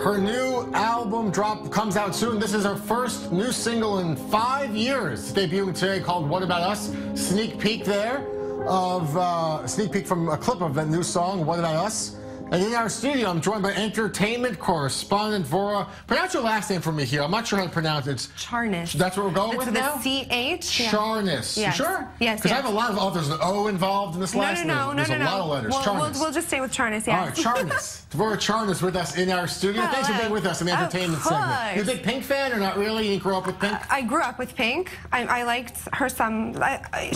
Her new album comes out soon. This is her first new single in 5 years. It's debuting today, called What About Us? Sneak peek there sneak peek from a clip of that new song, What About Us? And in our studio, I'm joined by entertainment correspondent Vora. Pronounce your last name for me here. I'm not sure how to pronounce it. It's Charness. That's what we're going with now? It's with a CH. Charness. Yes. You sure? Yes, Because I have a lot of others, an O involved in this last name. There's a lot of letters. Charness. We'll just stay with Charness, yeah. All right, Charness. Vora Charness with us in our studio. Thanks for being with us in the entertainment segment. You a big Pink fan or not really? You didn't grow up with Pink? I grew up with Pink. I liked her some.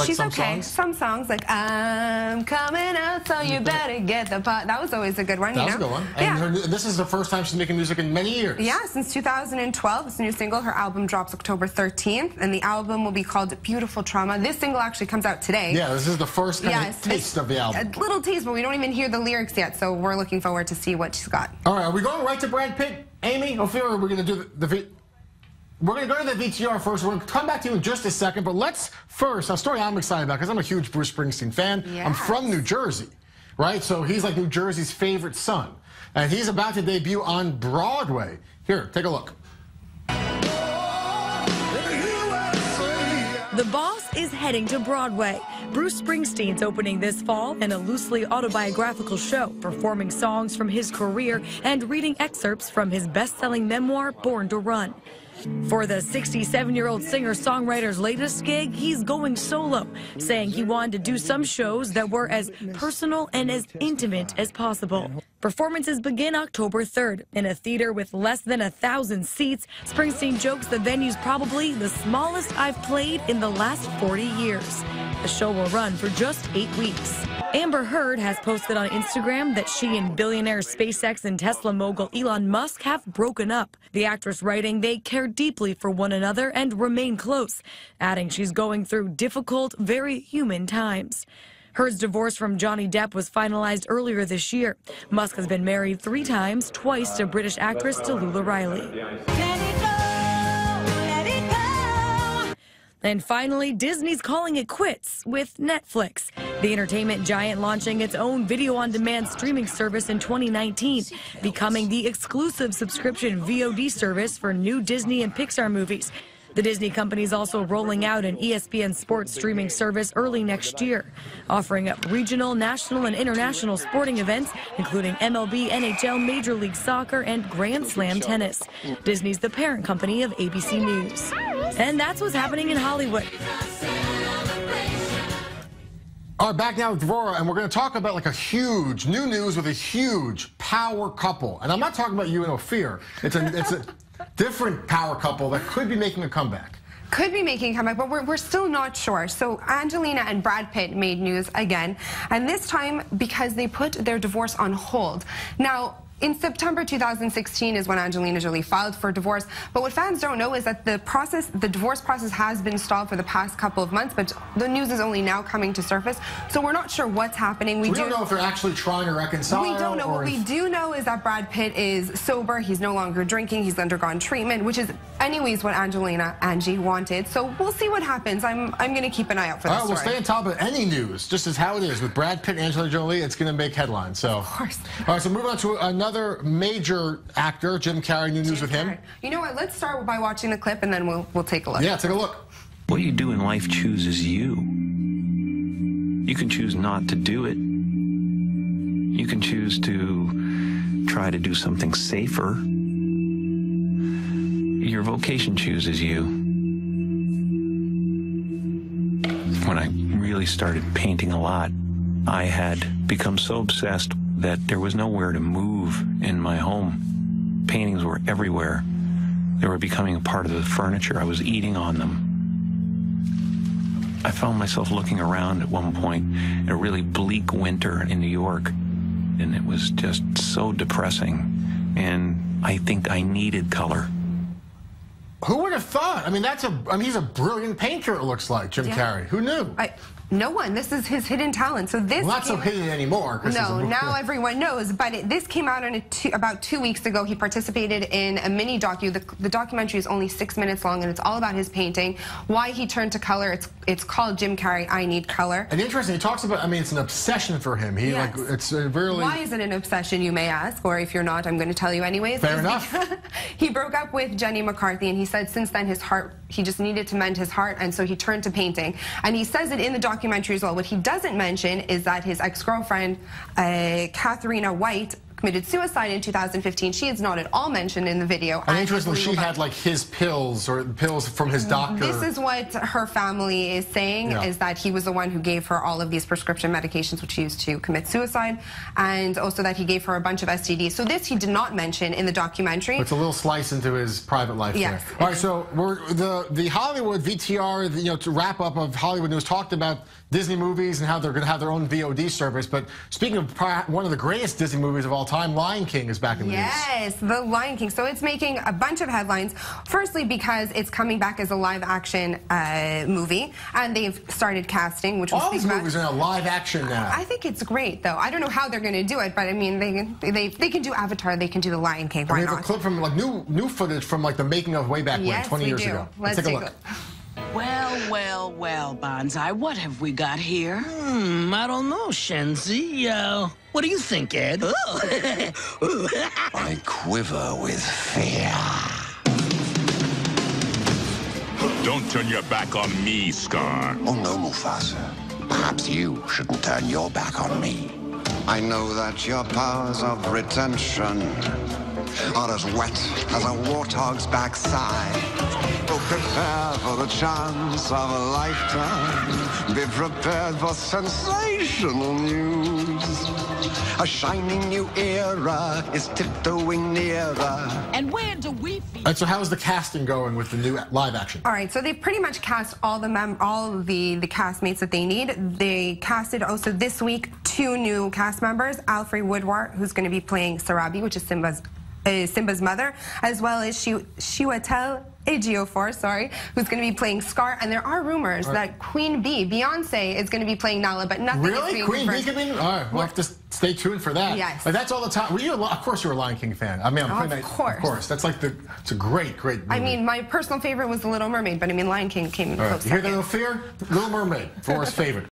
She's some okay. Songs? Some songs like I'm coming out, so you better get the pot. That was always a good one. That was a good one. And this is the first time she's making music in many years. Yeah, since 2012. It's a new single. Her album drops October 13th, and the album will be called Beautiful Trauma. This single actually comes out today. Yeah, this is the first kind of taste of the album. A little taste, but we don't even hear the lyrics yet, so we're looking forward to see what she's got. All right, are we going right to Brad Pitt, Amy? Or we're going to do we're going to go to the VTR first. We're going to come back to you in just a second, but let's first, a story I'm excited about, because I'm a huge Bruce Springsteen fan. Yes. I'm from New Jersey, right? So he's like New Jersey's favorite son. And he's about to debut on Broadway. Here, take a look. The Boss is heading to Broadway. Bruce Springsteen's opening this fall in a loosely autobiographical show, performing songs from his career and reading excerpts from his best-selling memoir, Born to Run. For the 67-year-old singer-songwriter's latest gig, he's going solo, saying he wanted to do some shows that were as personal and as intimate as possible. Performances begin October 3rd. In a theater with less than 1,000 seats, Springsteen jokes the venue's probably the smallest I've played in the last 40 years. The show will run for just 8 weeks. Amber Heard has posted on Instagram that she and billionaire SpaceX and Tesla mogul Elon Musk have broken up. The actress writing they care deeply for one another and remain close, adding she's going through difficult, very human times. Heard's divorce from Johnny Depp was finalized earlier this year. Musk has been married 3 times, twice to British actress Tallulah Riley. And finally, Disney's calling it quits with Netflix. The entertainment giant launching its own video-on-demand streaming service in 2019, becoming the exclusive subscription VOD service for new Disney and Pixar movies. The Disney company is also rolling out an ESPN sports streaming service early next year, offering up regional, national, and international sporting events, including MLB, NHL, Major League Soccer, and Grand Slam tennis. Disney's the parent company of ABC News. And that's what's happening in Hollywood. All right, back now with Vora, and we're going to talk about like a huge new news with a huge power couple. And I'm not talking about you and Ophir. It's a different power couple that could be making a comeback. Could be making a comeback, but we're still not sure. So Angelina and Brad Pitt made news again, and this time because they put their divorce on hold. Now, in September 2016 is when Angelina Jolie filed for divorce, but what fans don't know is that the divorce process has been stalled for the past couple of months, but the news is only now coming to surface, so we're not sure what's happening. We don't know if they're actually trying to reconcile. We don't know. What we do know is that Brad Pitt is sober, he's no longer drinking, he's undergone treatment, which is anyways what Angie wanted, so we'll see what happens. I'm going to keep an eye out for this story. We'll stay on top of any news, just as how it is with Brad Pitt and Angelina Jolie. It's going to make headlines. So. Of course. All right, so moving on to another major actor, Jim Carrey. New news with him. You know what? Let's start by watching the clip, and then we'll take a look. Yeah, take a look. What you do in life chooses you. You can choose not to do it. You can choose to try to do something safer. Your vocation chooses you. When I really started painting a lot, I had become so obsessed that there was nowhere to move in my home. Paintings were everywhere. They were becoming a part of the furniture. I was eating on them. I found myself looking around at one point in a really bleak winter in New York, and it was just so depressing, and I think I needed color. Who would have thought? I mean, he's a brilliant painter, it looks like, Jim Carrey. Who knew? No one. This is his hidden talent. So this not so hidden anymore. No, now everyone knows. But this came out on about 2 weeks ago. He participated in a mini docu. The documentary is only 6 minutes long, and it's all about his painting, why he turned to color. It's called Jim Carrey, I Need Color. And interesting, he talks about, I mean, it's an obsession for him. It's really... Why is it an obsession, you may ask? Or if you're not, I'm going to tell you anyways. Fair enough. He broke up with Jenny McCarthy, and he said since then he just needed to mend his heart, and so he turned to painting. And he says it in the documentary as well. What he doesn't mention is that his ex-girlfriend, Katharina White, committed suicide in 2015. She is not at all mentioned in the video. And interestingly, she had like his pills or pills from his doctor. This is what her family is saying, is that he was the one who gave her all of these prescription medications which she used to commit suicide, and also that he gave her a bunch of STDs. So this he did not mention in the documentary. It's a little slice into his private life. Yes. There. All right, so the Hollywood VTR, to wrap up of Hollywood News, talked about Disney movies and how they're going to have their own VOD service. But speaking of one of the greatest Disney movies of all time, Lion King is back in the news. Yes, the Lion King. So it's making a bunch of headlines. Firstly, because it's coming back as a live-action movie, and they've started casting, which all these movies are now live-action now. I think it's great, though. I don't know how they're going to do it, but I mean, they can do Avatar, they can do the Lion King. Why we have not? a clip from like new footage from like the making of way back when, 20 years ago. Let's take a look. Well, Banzai, what have we got here? I don't know, Shenzi. What do you think, Ed? I quiver with fear. Don't turn your back on me, Scar. Oh, no, Mufasa. Perhaps you shouldn't turn your back on me. I know that your powers of retention are as wet as a warthog's backside. Oh, prepare for the chance of a lifetime. Be prepared for sensational news. A shining new era is tiptoeing nearer. And where do we feel? And so how is the casting going with the new live action? All right, so they pretty much cast all the castmates that they need. They casted also this week 2 new cast members, Alfre Woodward, who's going to be playing Sarabi, which is Simba's mother, as well as Chiwetel Ejiofor, who's going to be playing Scar. And there are rumors that Queen Bee, Beyonce, is going to be playing Nala, but nothing is being Queen Bee confirmed. All right, we'll have to stay tuned for that. Yes. Like, that's all the time. Of course you're a Lion King fan. I mean, Of course. That's like it's a great movie. I mean, my personal favorite was The Little Mermaid, but I mean, Lion King came close You hear that, second. no fear? Little Mermaid, Laura's favorite.